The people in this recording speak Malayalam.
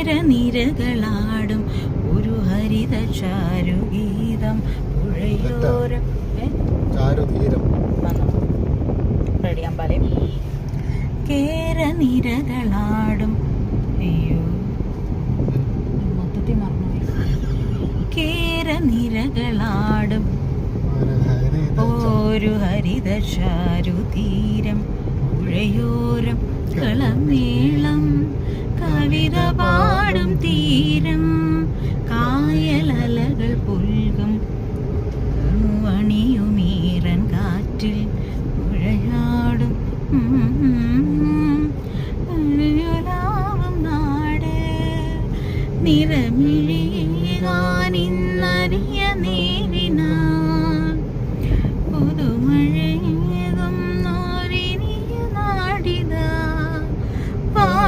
കേരനിരകളാടും ഒരു ഹരിത ചാരുഗീതം പുഴയോരം റെഡിയാമ്പാലേ കേരനിരകളാടും അയ്യോ മൊത്തത്തിൽ മറന്നു കേരനിരകളാടും ഒരു ഹരിത ചാരുതീരം പുഴയോരം കളമേളം കവിത പാടും തീരം കായലലകൾ പുൽകും വണിയുമീറൻ കാറ്റിൽ പുഴയാടും നാട് നിറമിഴിയാനിന്നറിയ നേരി